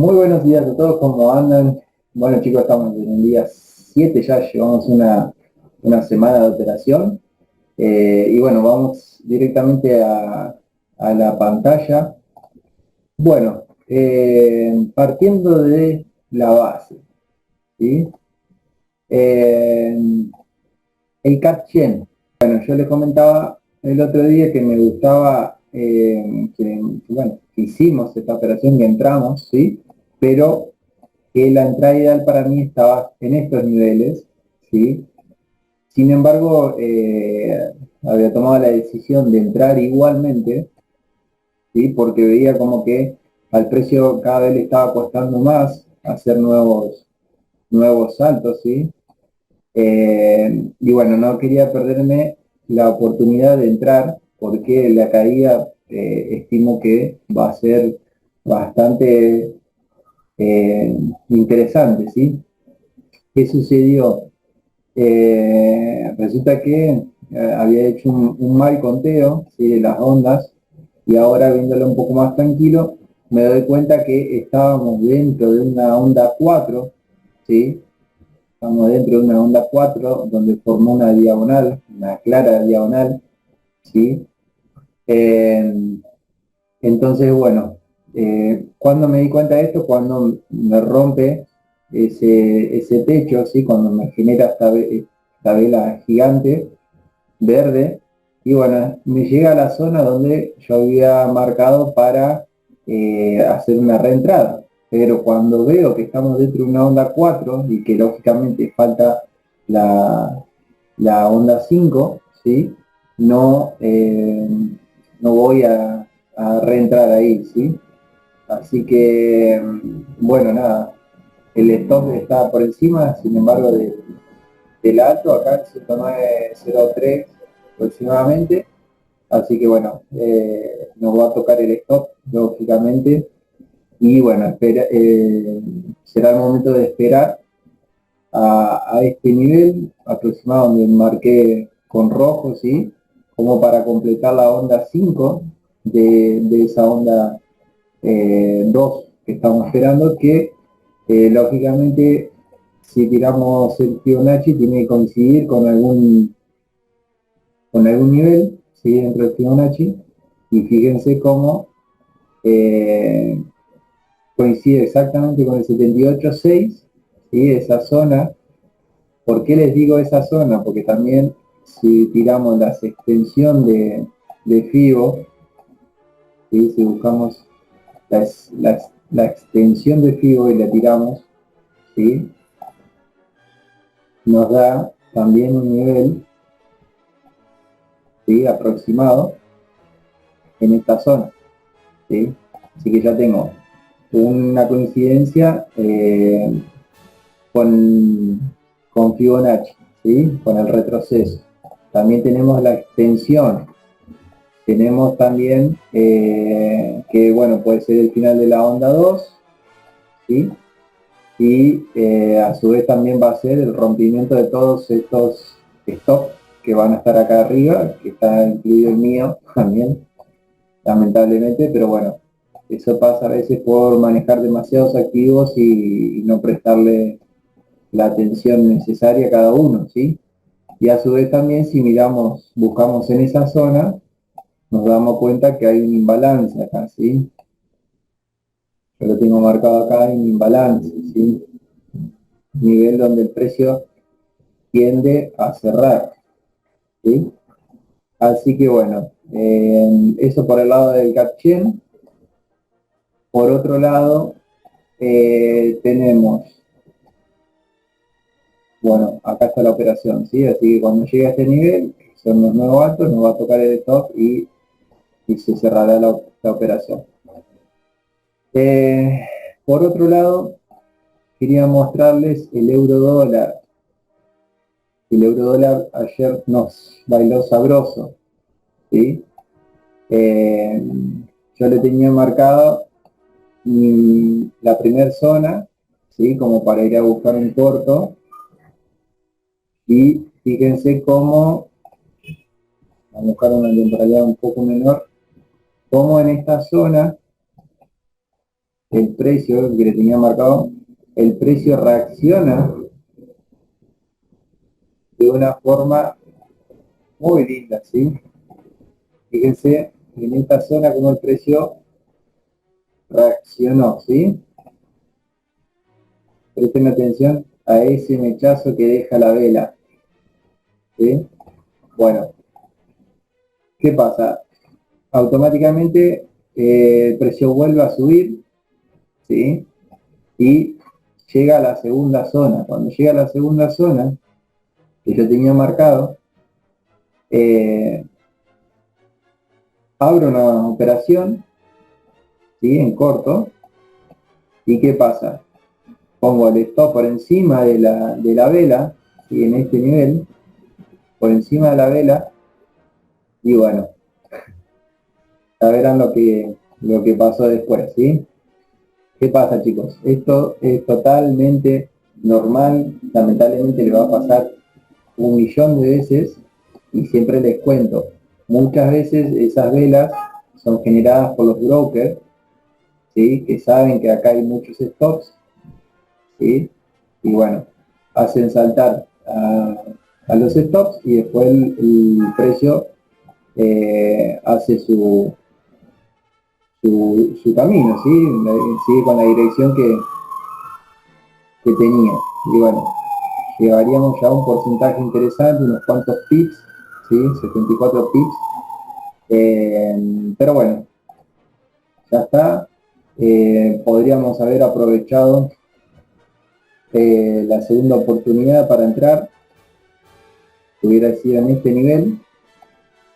Muy buenos días a todos, ¿cómo andan? Bueno chicos, estamos en el día 7, ya llevamos una semana de operación. Y bueno, vamos directamente a la pantalla. Bueno, partiendo de la base, ¿sí? Eh, el CAT-100. Bueno, yo les comentaba el otro día que me gustaba, bueno, que hicimos esta operación, que entramos, ¿sí? Pero que la entrada ideal para mí estaba en estos niveles, ¿sí? Sin embargo, había tomado la decisión de entrar igualmente, ¿sí? Porque veía como que al precio cada vez le estaba costando más hacer nuevos saltos, ¿sí? Y bueno, no quería perderme la oportunidad de entrar porque la caída estimo que va a ser bastante interesante, ¿sí? ¿Qué sucedió? Resulta que había hecho un mal conteo, ¿sí? De las ondas, y ahora viéndolo un poco más tranquilo, me doy cuenta que estábamos dentro de una onda 4, ¿sí? Estamos dentro de una onda 4 donde formó una diagonal, una clara diagonal, ¿sí? Eh, entonces, bueno, cuando me di cuenta de esto, cuando me rompe ese techo, ¿sí? Cuando me genera esta vela gigante, verde, y bueno, me llega a la zona donde yo había marcado para hacer una reentrada. Pero cuando veo que estamos dentro de una onda 4 y que lógicamente falta la, la onda 5, ¿sí? No, no voy a reentrar ahí, ¿sí? Así que, bueno, nada, el stop está por encima, sin embargo, del alto, acá en 109.03 aproximadamente. Así que bueno, nos va a tocar el stop, lógicamente. Y bueno, será el momento de esperar a este nivel aproximado donde marqué con rojo, ¿sí? Como para completar la onda 5 de esa onda 2 que estamos esperando, que lógicamente si tiramos el Fibonacci tiene que coincidir con algún nivel, ¿sí? Dentro del Fibonacci, y fíjense cómo eh, coincide exactamente con el 78.6, ¿sí? Esa zona. ¿Por qué les digo esa zona? Porque también si tiramos la extensión de FIBO, ¿sí? Si buscamos la extensión de FIBO y la tiramos, ¿sí? Nos da también un nivel, ¿sí? Aproximado en esta zona, ¿sí? Así que ya tengo una coincidencia con, con Fibonacci, ¿sí? Con el retroceso. También tenemos la extensión. Tenemos también que, bueno, puede ser el final de la onda 2, ¿sí? Y a su vez también va a ser el rompimiento de todos estos stops que van a estar acá arriba, que está incluido el mío también, lamentablemente, pero bueno, eso pasa a veces por manejar demasiados activos y no prestarle la atención necesaria a cada uno, ¿sí? Y a su vez también si miramos, buscamos en esa zona, nos damos cuenta que hay un imbalance acá, ¿sí? Yo lo tengo marcado acá, hay un imbalance, ¿sí? Nivel donde el precio tiende a cerrar, ¿sí? Así que bueno, eso por el lado del Gap-Chen. Por otro lado, tenemos, bueno, acá está la operación, ¿sí? Así que cuando llegue a este nivel, son los nuevos altos, nos va a tocar el stop y se cerrará la operación. Por otro lado, quería mostrarles el euro dólar. El euro dólar ayer nos bailó sabroso, ¿sí? Eh, yo le tenía marcado la primera zona, ¿sí? Como para ir a buscar un corto. Y fíjense cómo, vamos a buscar una temporalidad un poco menor, cómo en esta zona el precio que le tenía marcado, el precio reacciona de una forma muy linda, ¿sí? Fíjense en esta zona como el precio reaccionó, ¿sí? Presten atención a ese mechazo que deja la vela, ¿sí? Bueno, ¿qué pasa? Automáticamente el precio vuelve a subir, ¿sí? Y llega a la segunda zona. Cuando llega a la segunda zona, que yo tenía marcado, eh, abro una operación, ¿sí? En corto, ¿y qué pasa? Pongo el stop por encima de la vela, ¿sí? En este nivel, por encima de la vela, y bueno, ya verán lo que pasó después, ¿sí? ¿Qué pasa, chicos? Esto es totalmente normal, lamentablemente le va a pasar un millón de veces, y siempre les cuento, muchas veces esas velas son generadas por los brokers, ¿sí? Que saben que acá hay muchos stops, ¿sí? Y bueno, hacen saltar a los stops y después el precio hace su camino, ¿sí? Sigue con la dirección que tenía. Y bueno, llevaríamos ya un porcentaje interesante, unos cuantos pips, ¿sí? 74 pips. Pero bueno, ya está. Podríamos haber aprovechado la segunda oportunidad para entrar, que hubiera sido en este nivel,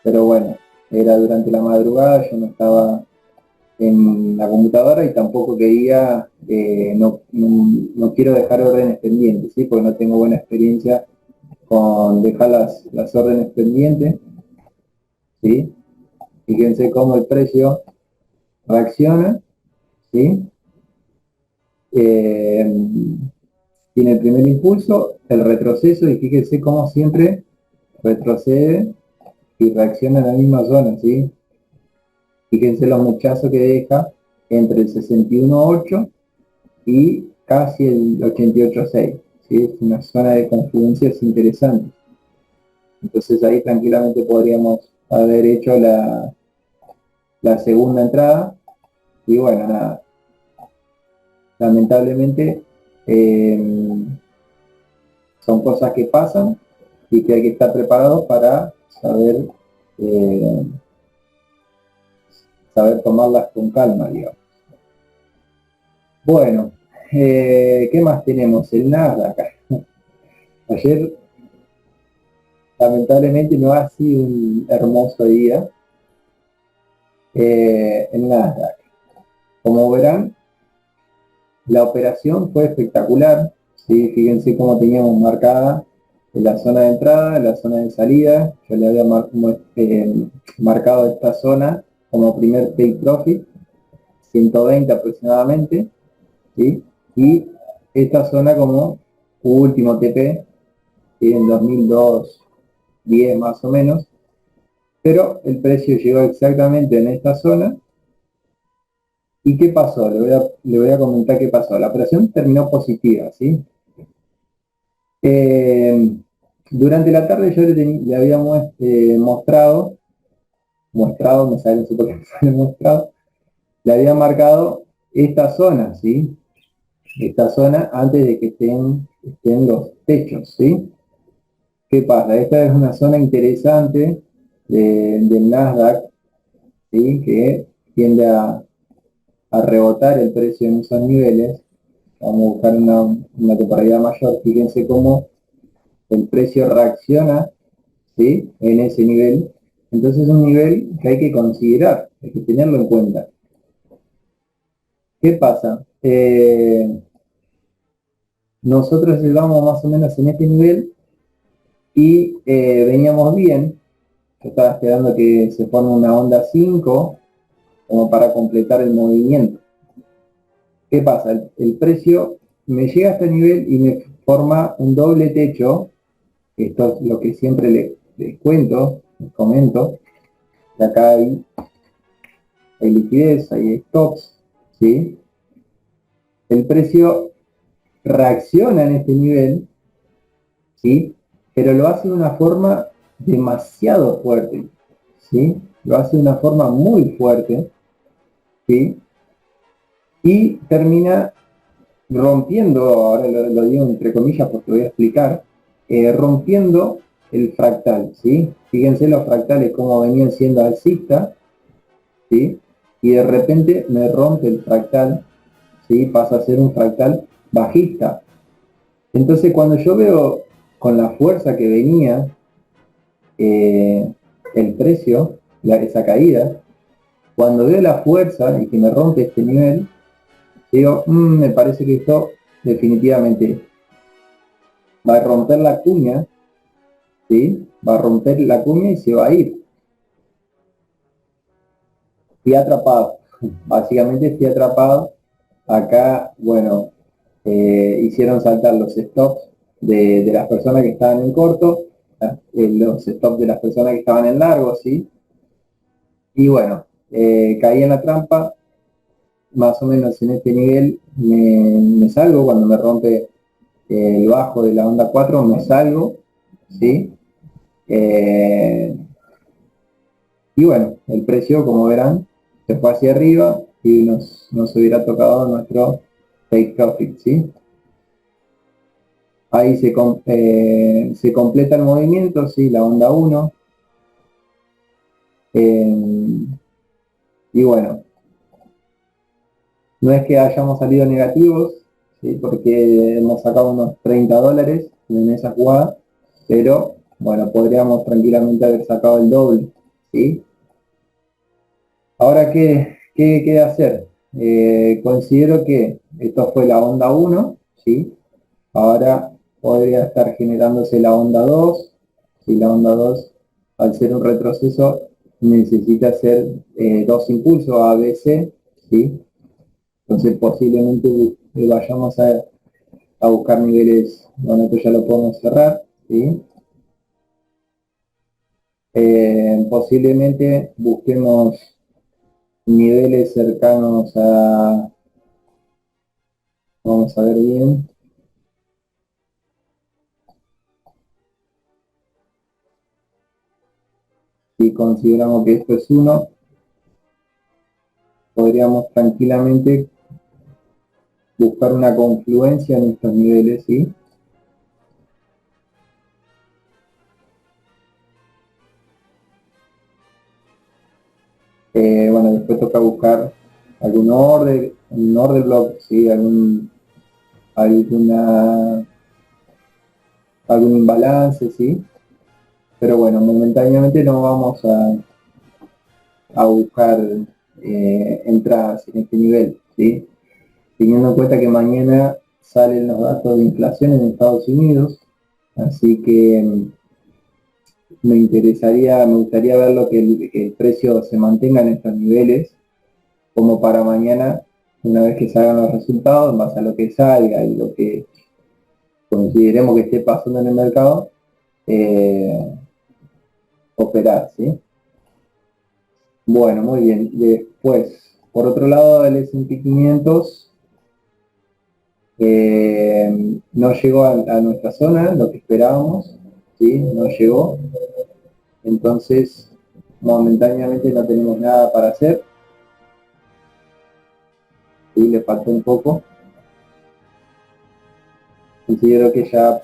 pero bueno, era durante la madrugada, yo no estaba en la computadora y tampoco quería, no quiero dejar órdenes pendientes, ¿sí? Porque no tengo buena experiencia con dejar las órdenes pendientes, ¿sí? Fíjense cómo el precio reacciona, ¿sí? Eh, tiene el primer impulso, el retroceso, y fíjense cómo siempre retrocede y reacciona en la misma zona, ¿sí? Fíjense los muchachos que deja entre el 61.8 y casi el 88.6, ¿sí? Es una zona de confluencias interesante. Entonces ahí tranquilamente podríamos haber hecho la segunda entrada, y bueno, nada, lamentablemente eh, son cosas que pasan y que hay que estar preparados para eh, saber tomarlas con calma, digamos. Bueno, ¿qué más tenemos? El Nasdaq. Ayer lamentablemente no ha sido un hermoso día. El Nasdaq, como verán, la operación fue espectacular, ¿sí? Fíjense cómo teníamos marcada la zona de entrada, la zona de salida. Yo le había marcado esta zona como primer take profit, 120 aproximadamente, ¿sí? Y esta zona como último TP, ¿sí? En 2002-10 más o menos, pero el precio llegó exactamente en esta zona. ¿Y qué pasó? Le voy a comentar qué pasó. La operación terminó positiva, ¿sí? Eh, durante la tarde yo le había mostrado, me sale, no sé por qué me sale mostrado, le había marcado esta zona, ¿sí? Esta zona antes de que estén los techos, ¿sí? ¿Qué pasa? Esta es una zona interesante del Nasdaq, ¿sí? Que tiende a rebotar el precio en esos niveles. Vamos a buscar una temporalidad mayor. Fíjense cómo el precio reacciona, ¿sí? En ese nivel. Entonces es un nivel que hay que considerar, hay que tenerlo en cuenta. ¿Qué pasa? Nosotros llegamos más o menos en este nivel y veníamos bien. Yo estaba esperando que se forme una onda 5 como para completar el movimiento. ¿Qué pasa? El precio me llega a este nivel y me forma un doble techo. Esto es lo que siempre les cuento, les comento. De acá hay liquidez, hay stops, ¿sí? el precio reacciona en este nivel, ¿sí? Pero lo hace de una forma demasiado fuerte, ¿sí? Lo hace de una forma muy fuerte, ¿sí? Y termina rompiendo, ahora lo digo entre comillas porque voy a explicar, rompiendo el fractal, ¿sí? Fíjense los fractales como venían siendo alcistas, ¿sí? Y de repente me rompe el fractal, ¿sí? Pasa a ser un fractal bajista. Entonces cuando yo veo con la fuerza que venía eh, el precio, esa caída, cuando veo la fuerza y que me rompe este nivel, digo, me parece que esto definitivamente va a romper la cuña, ¿sí? Va a romper la cuña y se va a ir. Fui atrapado, básicamente fui atrapado. Acá, bueno, hicieron saltar los stops de las personas que estaban en corto, los stops de las personas que estaban en largo, ¿sí? Y bueno, caí en la trampa, más o menos en este nivel me salgo cuando me rompe el bajo de la onda 4, me salgo, ¿sí? Eh, y bueno, el precio, como verán, se fue hacia arriba y nos hubiera tocado nuestro take profit, ¿sí? Ahí se completa el movimiento, ¿sí? La onda 1. Y bueno, no es que hayamos salido negativos, ¿sí? Porque hemos sacado unos $30 en esa jugada, pero bueno, podríamos tranquilamente haber sacado el doble, ¿sí? Ahora, ¿qué hacer? Considero que esto fue la onda 1, ¿sí? Ahora podría estar generándose la onda 2, ¿sí? La onda 2, al ser un retroceso, necesita hacer dos impulsos ABC, ¿sí? Entonces posiblemente vayamos a buscar niveles, bueno, esto ya lo podemos cerrar, ¿sí? Posiblemente busquemos niveles cercanos a, vamos a ver bien, si consideramos que esto es 1, podríamos tranquilamente buscar una confluencia en estos niveles, ¿sí? Bueno, después toca buscar un order block, ¿sí? Alguna, algún imbalance, ¿sí? Pero bueno, momentáneamente no vamos a buscar entradas en este nivel, ¿sí? Teniendo en cuenta que mañana salen los datos de inflación en Estados Unidos, así que me gustaría ver que el precio se mantenga en estos niveles, como para mañana, una vez que salgan los resultados, en base a lo que salga y lo que consideremos que esté pasando en el mercado, eh, operar, ¿sí? Bueno, muy bien. Después, por otro lado, el S&P 500 no llegó a nuestra zona, lo que esperábamos, ¿sí? No llegó. Entonces, momentáneamente no tenemos nada para hacer, ¿sí? Le faltó un poco. Considero que ya,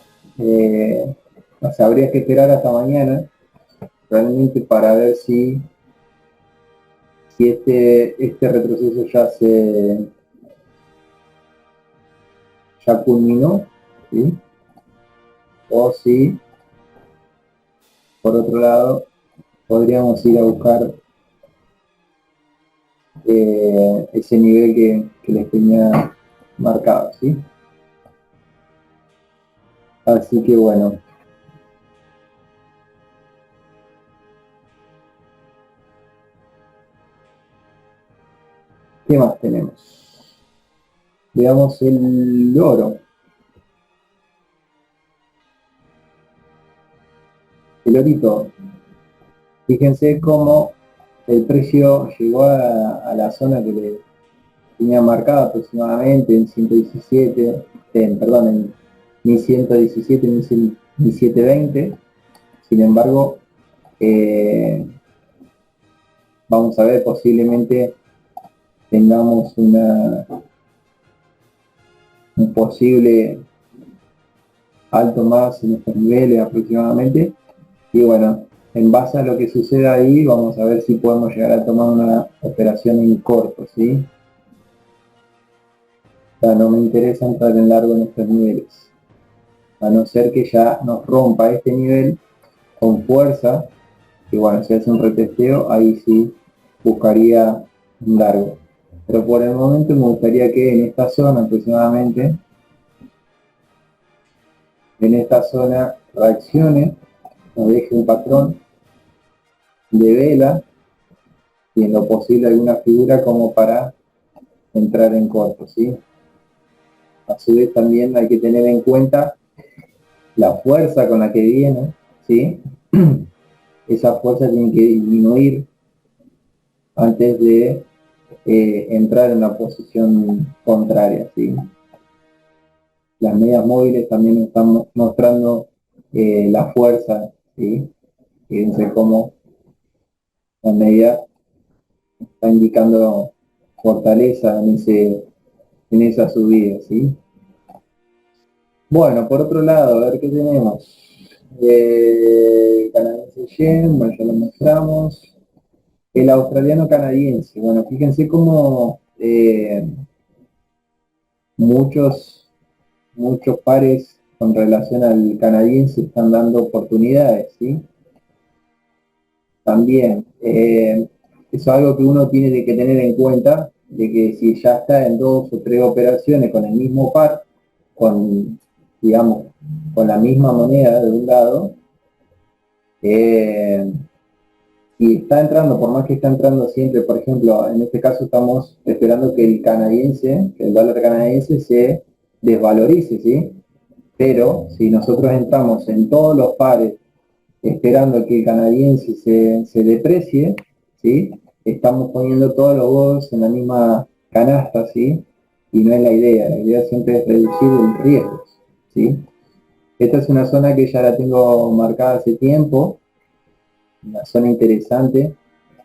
o sea, habría que esperar hasta mañana, realmente para ver si este retroceso ya culminó, ¿sí? O si, por otro lado, podríamos ir a buscar ese nivel que les tenía marcado, ¿sí? Así que bueno, ¿qué más tenemos? Veamos el oro. El orito. Fíjense cómo el precio llegó a la zona tenía marcada aproximadamente en 117, perdón, en 1117, 1720. Sin embargo, vamos a ver, posiblemente tengamos un posible alto más en estos niveles aproximadamente. Y bueno, en base a lo que suceda ahí, vamos a ver si podemos llegar a tomar una operación en corto, ¿sí? O sea, no me interesa entrar en largo en estos niveles, a no ser que ya nos rompa este nivel con fuerza, que bueno, si hace un retesteo, ahí sí buscaría un largo. Pero por el momento me gustaría que en esta zona aproximadamente, en esta zona reaccione, nos deje un patrón de vela y en lo posible alguna figura como para entrar en corto, ¿sí? A su vez también hay que tener en cuenta la fuerza con la que viene, ¿sí? Esa fuerza tiene que disminuir antes de entrar en la posición contraria, ¿sí? Las medias móviles también están mostrando la fuerza, ¿sí? Fíjense cómo la media está indicando fortaleza en esa subida, ¿sí? Bueno, por otro lado, a ver qué tenemos. Canadiense yen, bueno, ya lo mostramos. El australiano canadiense, bueno, fíjense cómo muchos pares con relación al canadiense están dando oportunidades, ¿sí? También, eso es algo que uno tiene que tener en cuenta, de que si ya está en 2 o 3 operaciones con el mismo par, digamos, con la misma moneda de un lado, y está entrando, por más que está entrando siempre, por ejemplo, en este caso estamos esperando que el dólar canadiense se desvalorice, ¿sí? Pero si nosotros entramos en todos los pares esperando que el canadiense se deprecie, ¿sí? Estamos poniendo todos los huevos en la misma canasta, ¿sí? Y no es la idea siempre es reducir el riesgo, ¿sí? Esta es una zona que ya la tengo marcada hace tiempo, una zona interesante,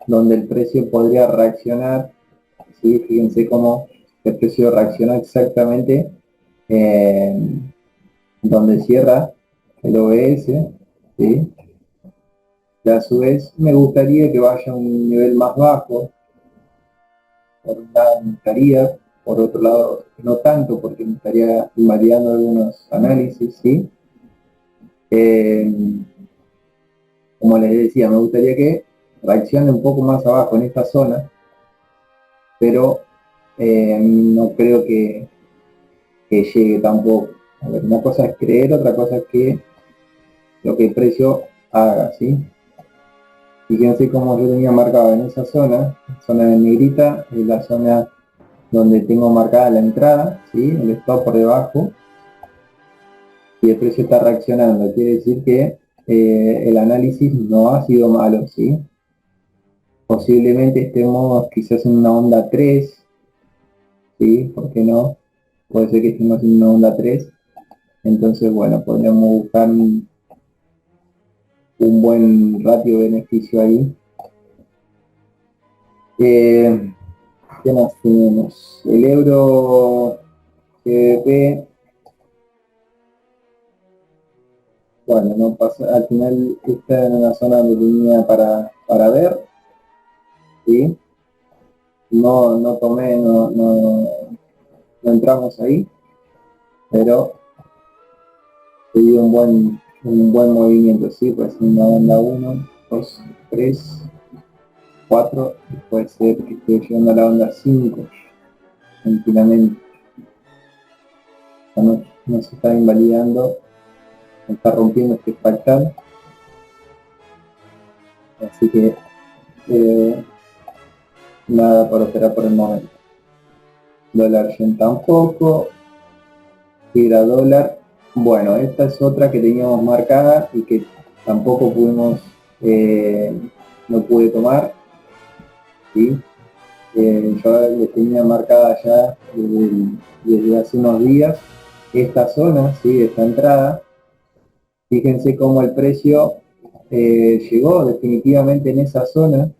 donde el precio podría reaccionar, ¿sí? Fíjense cómo el precio reacciona exactamente donde cierra el OBS, ¿sí? Y a su vez me gustaría que vaya a un nivel más bajo, por un lado me gustaría, por otro lado no tanto, porque me estaría invalidando algunos análisis, ¿sí? Como les decía, me gustaría que reaccione un poco más abajo en esta zona, pero no creo que llegue tampoco. A ver, una cosa es creer, otra cosa es que lo que el precio haga, ¿sí? Fíjense cómo yo tenía marcado en esa zona de negrita, es la zona donde tengo marcada la entrada, ¿sí? El stop por debajo, y el precio está reaccionando, quiere decir que el análisis no ha sido malo, ¿sí? Posiblemente estemos quizás en una onda 3, ¿sí? ¿Por qué no? Puede ser que estemos en una onda 3, entonces bueno, podríamos buscar un buen ratio beneficio ahí. ¿Qué más tenemos? El euro GBP, bueno, no pasa, al final está en una zona donde tenía para ver, ¿sí? No tomé, no entramos ahí, pero se dio un buen movimiento, ¿sí? Pues una onda 1, 2, 3, 4, y puede ser que esté llegando a la onda 5, tranquilamente. No se está invalidando, no está rompiendo este fractal, así que nada para operar por el momento. Dólar yen tampoco, libra dólar. Bueno, esta es otra que teníamos marcada y que tampoco no pude tomar, ¿sí? Yo le tenía marcada ya desde hace unos días esta zona, ¿sí? Esta entrada. Fíjense cómo el precio llegó definitivamente en esa zona,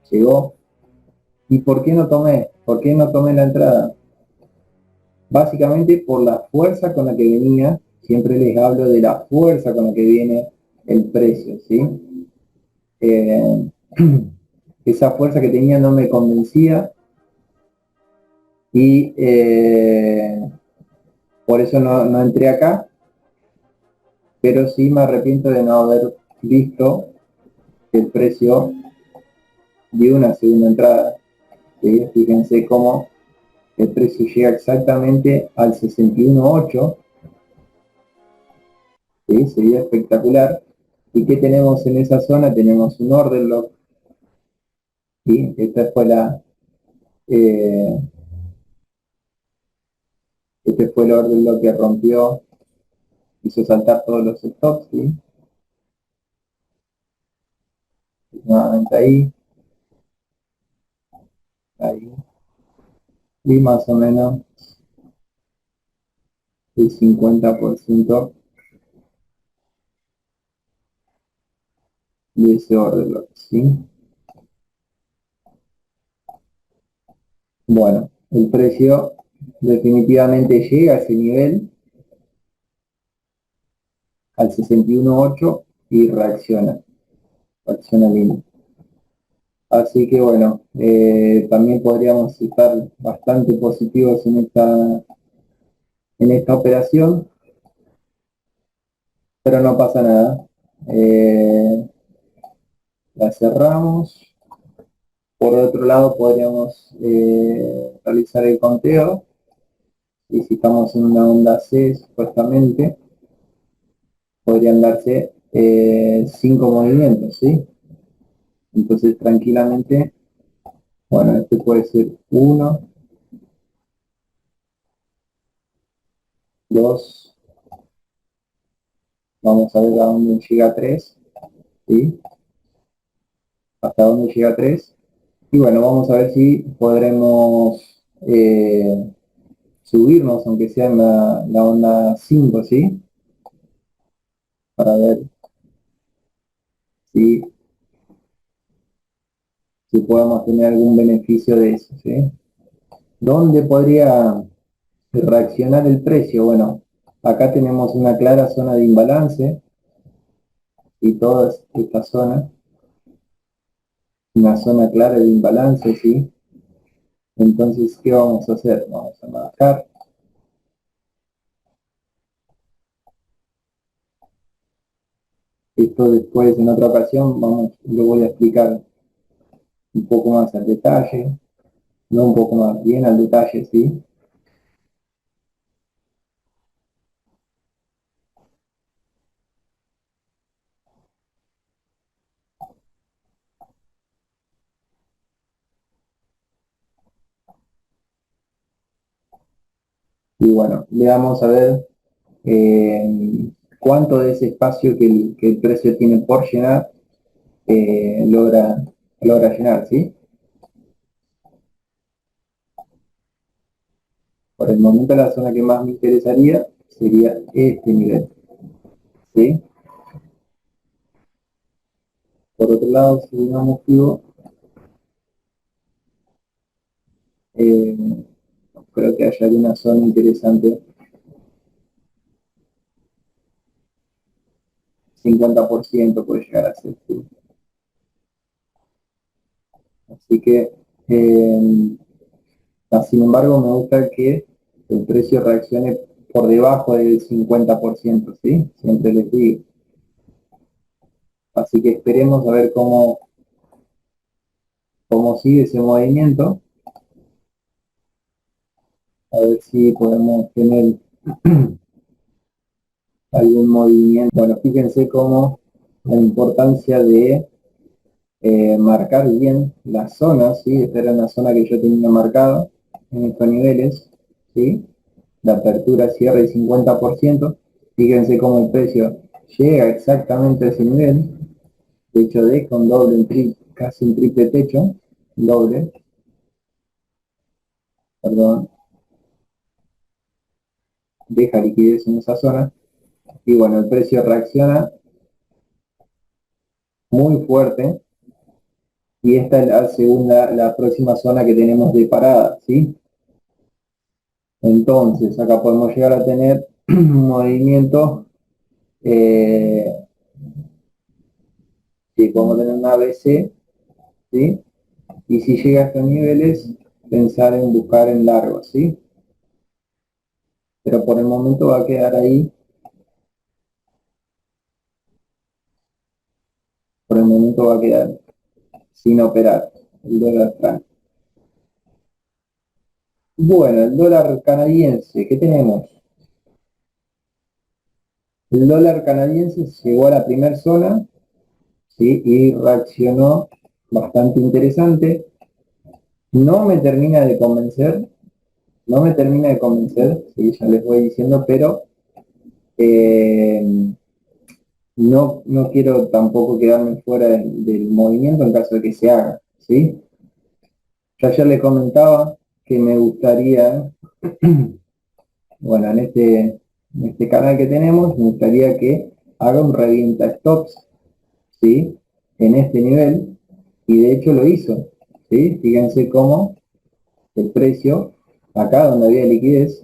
llegó. ¿Y por qué no tomé? ¿Por qué no tomé la entrada? Básicamente por la fuerza con la que venía, siempre les hablo de la fuerza con la que viene el precio, ¿sí? Eh, esa fuerza que tenía no me convencía y por eso no entré acá, pero sí me arrepiento de no haber visto el precio de una segunda entrada, ¿sí? Fíjense cómo el precio llega exactamente al 61.8, ¿sí? Sería espectacular. ¿Y qué tenemos en esa zona? Tenemos un order lock, ¿sí? Esta fue eh, este fue el order lock que rompió, hizo saltar todos los stops, ¿sí? Nuevamente ahí, y más o menos el 50% de ese order lock, ¿sí? Bueno, el precio definitivamente llega a ese nivel, al 61.8 y reacciona bien. Así que bueno, también podríamos estar bastante positivos en esta operación, pero no pasa nada. La cerramos. Por otro lado, podríamos realizar el conteo, y si estamos en una onda C, supuestamente, podrían darse 5 movimientos, ¿sí? Entonces, tranquilamente, bueno, este puede ser uno, dos, vamos a ver a dónde llega 3, ¿sí? Hasta dónde llega 3. Y bueno, vamos a ver si podremos subirnos, aunque sea en la onda 5, ¿sí? Para ver si, si podemos tener algún beneficio de eso, ¿sí? ¿Dónde podría reaccionar el precio? Bueno, acá tenemos una clara zona de imbalance y toda esta zona, una zona clara de imbalance, ¿sí? Entonces, ¿qué vamos a hacer? Vamos a marcar. Esto después, en otra ocasión, lo voy a explicar un poco más al detalle, no un poco más bien al detalle, ¿sí? Y bueno, le vamos a ver cuánto de ese espacio que el precio tiene por llenar logra llenar, ¿sí? Por el momento la zona que más me interesaría sería este nivel, ¿sí? Por otro lado, si no me equivoco, eh, creo que haya alguna zona interesante, 50% puede llegar a ser, ¿sí? Así que, sin embargo, me gusta que el precio reaccione por debajo del 50%, ¿sí? Siempre les digo. Así que esperemos a ver cómo sigue ese movimiento, a ver si podemos tener algún movimiento. Bueno, fíjense cómo la importancia de marcar bien las zonas, ¿sí? Esta era una zona que yo tenía marcada en estos niveles, ¿sí? La apertura cierre el 50%. Fíjense cómo el precio llega exactamente a ese nivel, de hecho deja un doble, casi un triple techo, doble, perdón, deja liquidez en esa zona, y bueno, el precio reacciona muy fuerte, y esta es la segunda, la próxima zona que tenemos de parada, ¿sí? Entonces, acá podemos llegar a tener un movimiento, sí, podemos tener una ABC, ¿sí? Y si llega a estos niveles, pensar en buscar en largo, ¿sí? Pero por el momento va a quedar ahí, por el momento va a quedar sin operar el dólar franco. Bueno, el dólar canadiense, ¿qué tenemos? El dólar canadiense llegó a la primera zona, ¿sí? Y reaccionó bastante interesante. No me termina de convencer, no me termina de convencer, ¿sí? Ya les voy diciendo, pero eh, no quiero tampoco quedarme fuera del movimiento en caso de que se haga, ¿sí? Yo ayer le comentaba que me gustaría, bueno, en este canal que tenemos, me gustaría que haga un revienta stops, ¿sí? En este nivel, y de hecho lo hizo, ¿sí? Fíjense cómo el precio, acá donde había liquidez,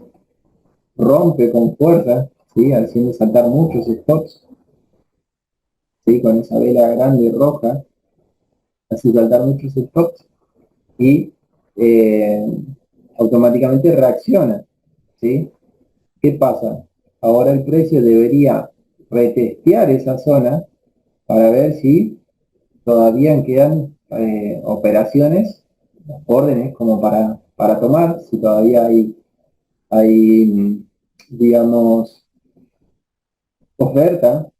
rompe con fuerza, ¿sí? Haciendo saltar muchos stops, ¿sí? Con esa vela grande roja, hace saltar muchos stops y eh, automáticamente reacciona, ¿sí? ¿Qué pasa? Ahora el precio debería retestear esa zona para ver si todavía quedan operaciones, órdenes como para tomar, si todavía hay digamos, oferta.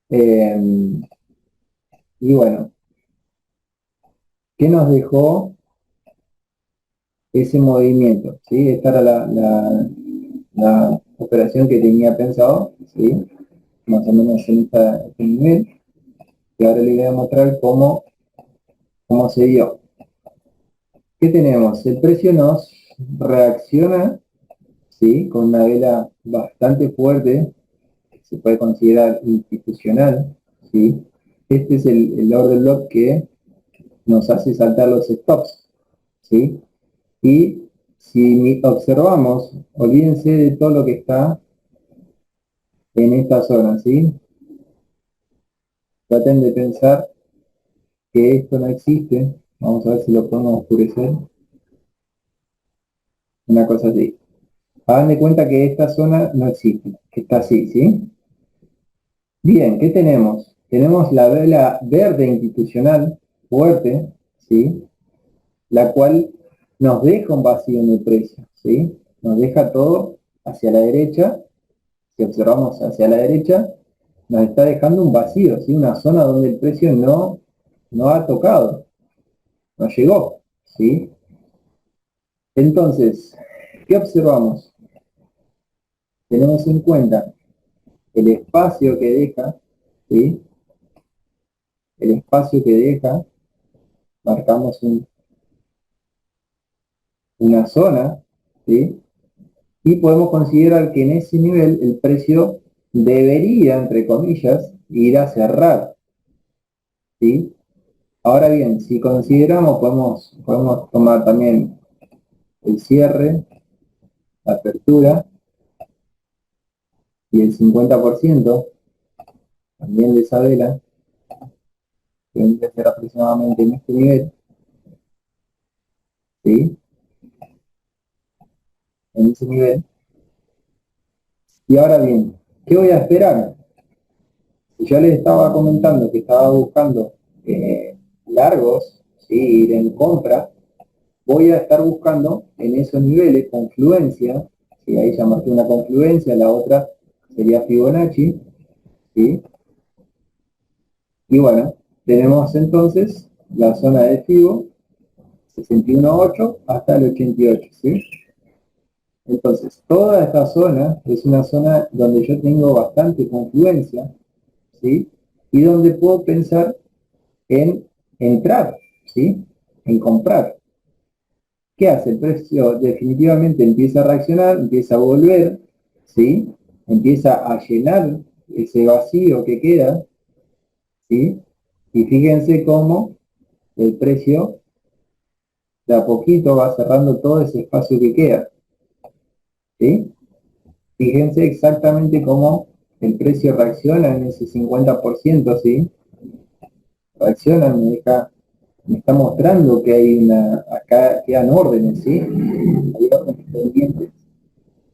eh, y bueno, ¿qué nos dejó ese movimiento? ¿Sí? Esta era la operación que tenía pensado, ¿sí? Más o menos en este nivel, y ahora le voy a mostrar cómo se dio. ¿Qué tenemos? El precio nos reacciona, ¿sí? Con una vela bastante fuerte, se puede considerar institucional, ¿sí? Este es el order block que nos hace saltar los stops, ¿sí? Y si observamos, olvídense de todo lo que está en esta zona, ¿sí? Traten de pensar que esto no existe. Vamos a ver si lo podemos oscurecer. Una cosa así. Hagan de cuenta que esta zona no existe, que está así, ¿sí? Bien, ¿qué tenemos? Tenemos la vela verde institucional fuerte, ¿sí? La cual nos deja un vacío en el precio, ¿sí? Nos deja todo hacia la derecha. Si observamos hacia la derecha, nos está dejando un vacío, ¿sí? Una zona donde el precio no ha tocado, no llegó, ¿sí? Entonces, ¿qué observamos? Tenemos en cuenta el espacio que deja, ¿sí? El espacio que deja, marcamos una zona, ¿sí? Y podemos considerar que en ese nivel el precio debería, entre comillas, ir a cerrar, ¿sí? Ahora bien, si consideramos, podemos tomar también el cierre, la apertura y el 50% también de esa vela, que vendría a ser aproximadamente en este nivel, ¿sí? En ese nivel. Y ahora bien, ¿qué voy a esperar? Si yo les estaba comentando que estaba buscando largos, ¿sí? Ir en contra, voy a estar buscando en esos niveles confluencia, ¿sí? Ahí ya marqué una confluencia, la otra sería Fibonacci, ¿sí? Y bueno, tenemos entonces la zona de Fibo, 61.8 hasta el 88, ¿sí? Entonces, toda esta zona es una zona donde yo tengo bastante confluencia, ¿sí? Y donde puedo pensar en entrar, ¿sí? En comprar. ¿Qué hace? El precio definitivamente empieza a reaccionar, empieza a volver, ¿sí? Empieza a llenar ese vacío que queda, ¿sí? Y fíjense cómo el precio de a poquito va cerrando todo ese espacio que queda, ¿sí? Fíjense exactamente cómo el precio reacciona en ese 50%, ¿sí? Reacciona, me está mostrando que hay acá quedan órdenes, ¿sí? Hay órdenes pendientes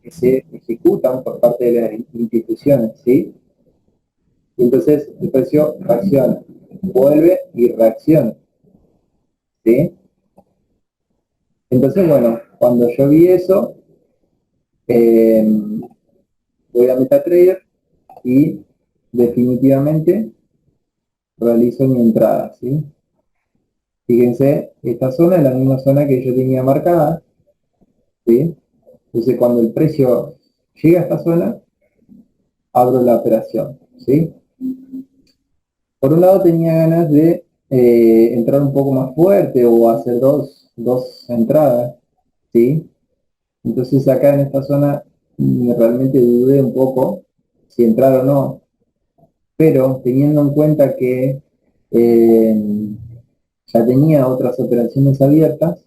que se ejecutan por parte de las instituciones, ¿sí? Y entonces el precio reacciona, vuelve y reacciona, ¿sí? Entonces, bueno, cuando yo vi eso, eh, voy a MetaTrader y definitivamente realizo mi entrada, ¿sí? Fíjense, esta zona es la misma zona que yo tenía marcada, ¿sí? Entonces, cuando el precio llega a esta zona, abro la operación, ¿sí? Por un lado tenía ganas de entrar un poco más fuerte o hacer dos entradas, ¿sí? Entonces acá en esta zona realmente dudé un poco si entrar o no, pero teniendo en cuenta que ya tenía otras operaciones abiertas,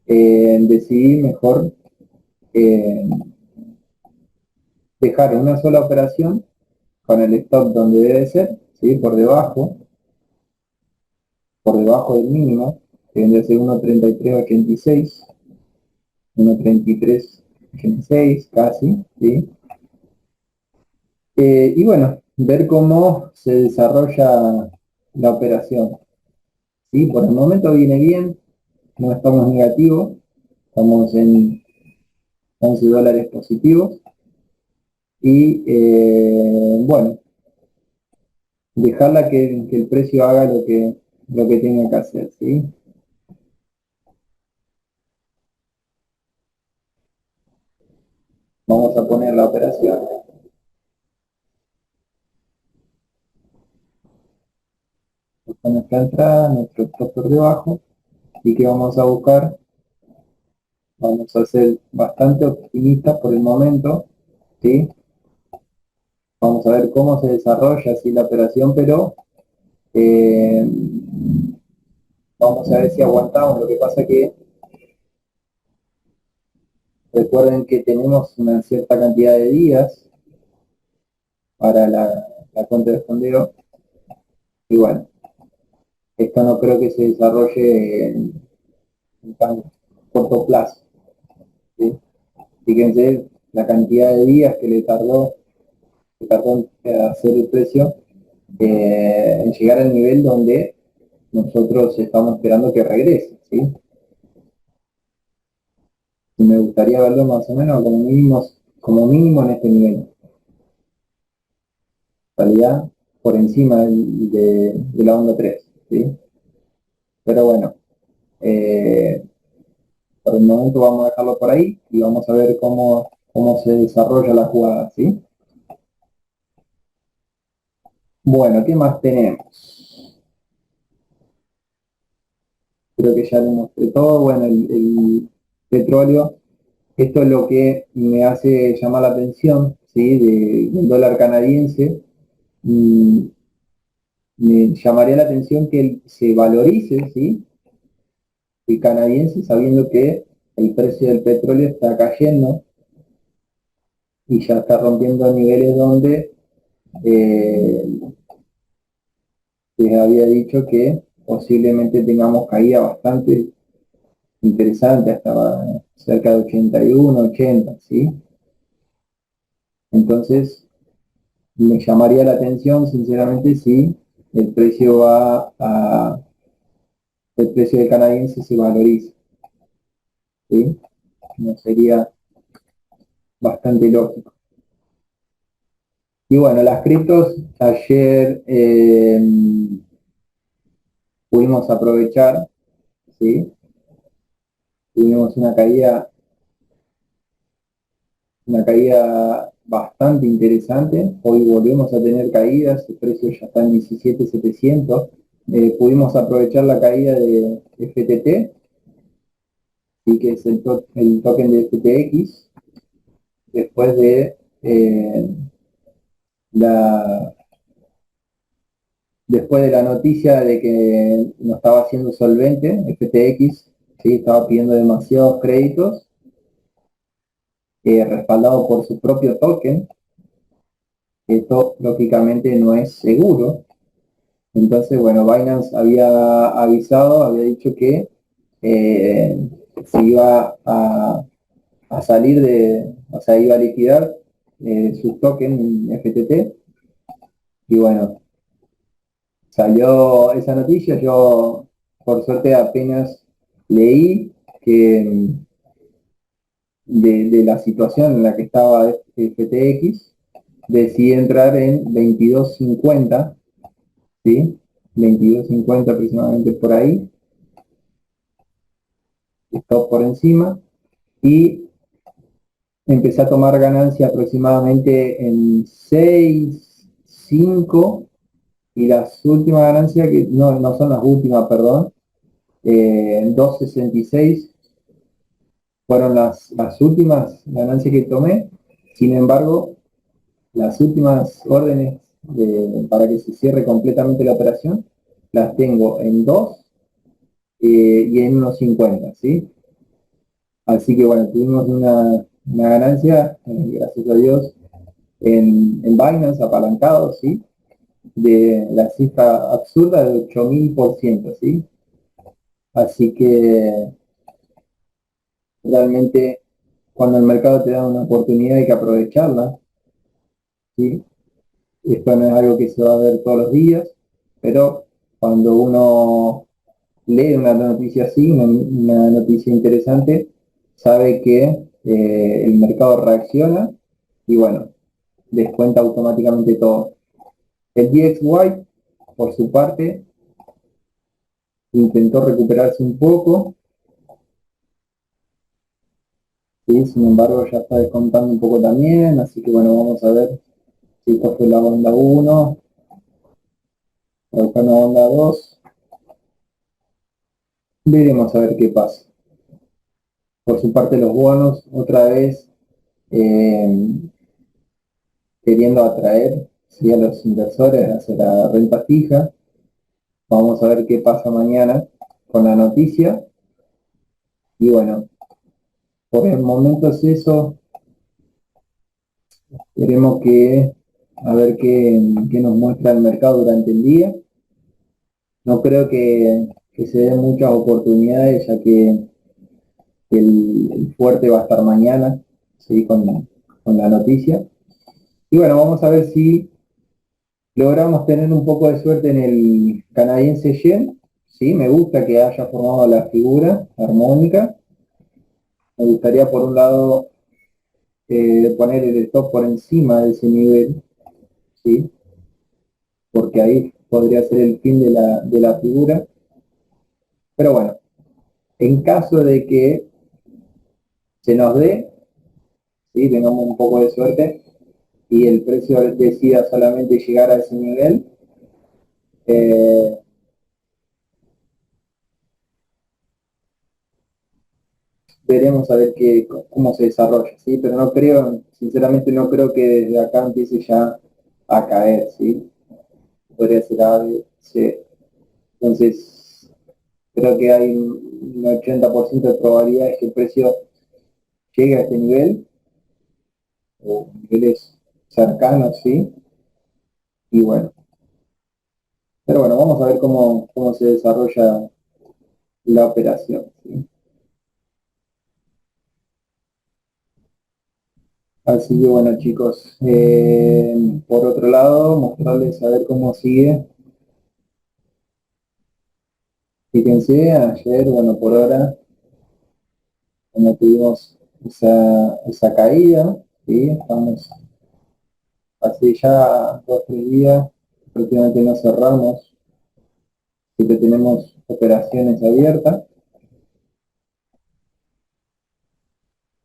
decidí mejor eh, dejar una sola operación con el stop donde debe ser, ¿sí? Por debajo del mínimo, que vendría a ser 1.3386, 1.3386 casi, ¿sí? Y bueno, ver cómo se desarrolla la operación, ¿sí? Por el momento viene bien, no estamos negativos, estamos en 11 dólares positivos y bueno, dejarla que el precio haga lo que tenga que hacer, ¿sí? Vamos a poner la operación. Con nuestra entrada, nuestro stop por debajo, y que vamos a buscar, vamos a ser bastante optimistas por el momento, ¿sí? Vamos a ver cómo se desarrolla así la operación, pero eh, vamos a ver si aguantamos. Lo que pasa que recuerden que tenemos una cierta cantidad de días para la cuenta de fondeo, y bueno, esto no creo que se desarrolle en tan corto plazo, ¿sí? Fíjense la cantidad de días que tardó en hacer el precio, en llegar al nivel donde nosotros estamos esperando que regrese, ¿sí? Y me gustaría verlo más o menos como mínimo en este nivel. En realidad, por encima de la onda 3, ¿sí? Pero bueno, eh, por el momento vamos a dejarlo por ahí y vamos a ver cómo se desarrolla la jugada, ¿sí? Bueno, ¿qué más tenemos? Creo que ya le mostré todo. Bueno, el petróleo, esto es lo que me hace llamar la atención, ¿sí? Del dólar canadiense. Mm, Me llamaría la atención que se valorice, ¿sí? El canadiense, sabiendo que el precio del petróleo está cayendo y ya está rompiendo niveles donde eh, les había dicho que posiblemente tengamos caída bastante interesante, hasta cerca de 81, 80, ¿sí? Entonces, me llamaría la atención, sinceramente, si el precio el precio del canadiense se valoriza, ¿sí? No sería bastante lógico. Y bueno, las criptos, ayer pudimos aprovechar, ¿sí? Tuvimos una caída bastante interesante. Hoy volvemos a tener caídas, el precio ya está en 17.700. pudimos aprovechar la caída de FTT, ¿sí? Que es el token de FTX, después de la, después de la noticia de que no estaba siendo solvente, FTX, ¿sí? Estaba pidiendo demasiados créditos, respaldado por su propio token. Esto lógicamente no es seguro. Entonces, bueno, Binance había avisado, había dicho que se iba a salir de, o sea, iba a liquidar sus tokens en FTT. Y bueno, salió esa noticia, yo por suerte apenas leí que de la situación en la que estaba FTX, decidí entrar en 22.50, ¿sí? 22.50 aproximadamente por ahí, stop por encima, y empecé a tomar ganancia aproximadamente en 6 5 y las últimas ganancias, que no son las últimas, perdón, 2.66 fueron las últimas ganancias que tomé. Sin embargo, las últimas órdenes para que se cierre completamente la operación las tengo en 2 y en 1.50, ¿sí? Así que bueno, tuvimos una ganancia, gracias a Dios, en Binance apalancado, ¿sí? De la cifra absurda de 8.000%, ¿sí? Así que realmente cuando el mercado te da una oportunidad hay que aprovecharla, ¿sí? Esto no es algo que se va a ver todos los días, pero cuando uno lee una noticia así, una noticia interesante, sabe que el mercado reacciona y bueno, descuenta automáticamente todo. El DXY, por su parte, intentó recuperarse un poco, ¿sí? Sin embargo ya está descontando un poco también, así que bueno, vamos a ver si esto fue la onda 1, la onda 2, veremos a ver qué pasa. Por su parte los bonos, otra vez eh, queriendo atraer, ¿sí? A los inversores hacia la renta fija. Vamos a ver qué pasa mañana con la noticia. Y bueno, por el momento es eso. Veremos a ver qué nos muestra el mercado durante el día. No creo que se den muchas oportunidades, ya que el fuerte va a estar mañana, ¿sí? Con la noticia. Y bueno, vamos a ver si logramos tener un poco de suerte en el canadiense yen. Sí, me gusta que haya formado la figura armónica. Me gustaría por un lado poner el stop por encima de ese nivel, ¿sí? Porque ahí podría ser el fin de la figura. Pero bueno, en caso de que se nos dé, ¿sí? Tengamos un poco de suerte y el precio decida solamente llegar a ese nivel, eh, veremos a ver cómo se desarrolla, ¿sí? Pero no creo, sinceramente no creo que desde acá empiece ya a caer, ¿sí? Podría ser A, B, C. Entonces, creo que hay un 80% de probabilidades que el precio llegue a este nivel, o niveles cercanos, ¿sí? Y bueno, pero bueno, vamos a ver cómo se desarrolla la operación, ¿sí? Así que bueno chicos, por otro lado, mostrarles a ver cómo sigue. Fíjense, ayer, bueno, por hora, como tuvimos esa caída, ¿sí? Estamos hace ya 2 o 3 días, prácticamente no cerramos, así que tenemos operaciones abiertas,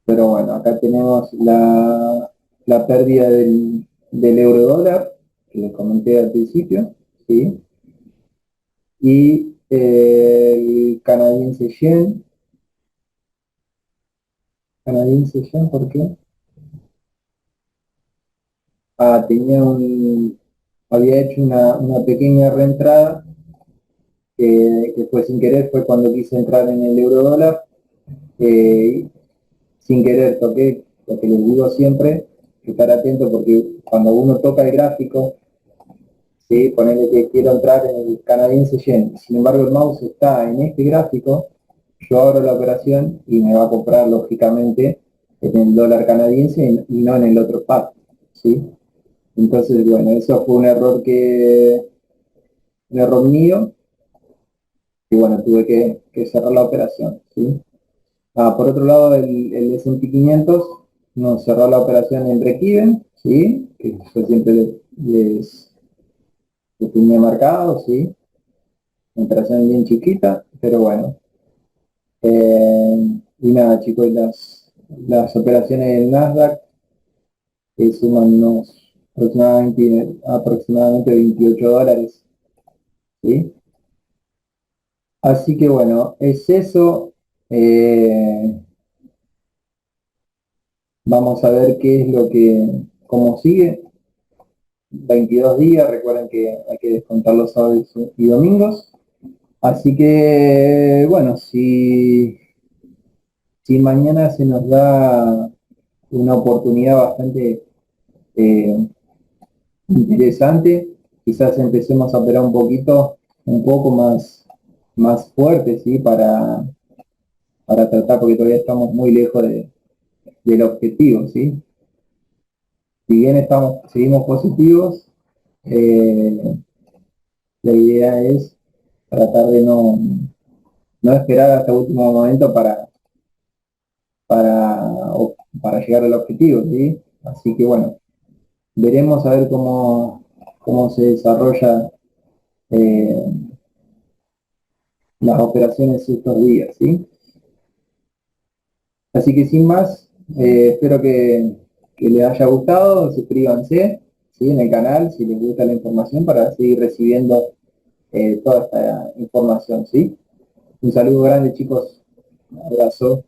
pero bueno, acá tenemos la pérdida del euro dólar, que les comenté al principio, ¿sí? y el canadiense yen, ¿por qué? Tenía había hecho una pequeña reentrada que fue sin querer, fue cuando quise entrar en el euro dólar, eh, sin querer toqué, lo que les digo siempre, estar atento porque cuando uno toca el gráfico, ¿sí? Ponerle que quiero entrar en el canadiense yen, sin embargo el mouse está en este gráfico, yo abro la operación y me va a comprar lógicamente en el dólar canadiense y no en el otro par, ¿sí? Entonces, bueno, eso fue un error mío, y bueno, tuve que cerrar la operación, ¿sí? Por otro lado, el S&P 500 nos cerró la operación en break-even, ¿sí? Que yo siempre les tenía marcado, ¿sí? Una operación bien chiquita, pero bueno. Y nada, chicos, las operaciones del Nasdaq suman unos aproximadamente $28, ¿sí? Así que bueno, es eso. Eh, Vamos a ver qué es cómo sigue. 22 días, recuerden que hay que descontar los sábados y domingos. Así que, bueno, si mañana se nos da una oportunidad bastante eh, interesante, quizás empecemos a operar un poco más fuerte, ¿sí? Para tratar, porque todavía estamos muy lejos del objetivo, ¿sí? Si bien seguimos positivos, eh, la idea es tratar de no esperar hasta el último momento para llegar al objetivo, ¿sí? Así que bueno, veremos a ver cómo se desarrolla eh, las operaciones estos días, ¿sí? Así que sin más, espero que les haya gustado, suscríbanse, ¿sí? En el canal si les gusta la información para seguir recibiendo toda esta información, ¿sí? Un saludo grande, chicos. Un abrazo.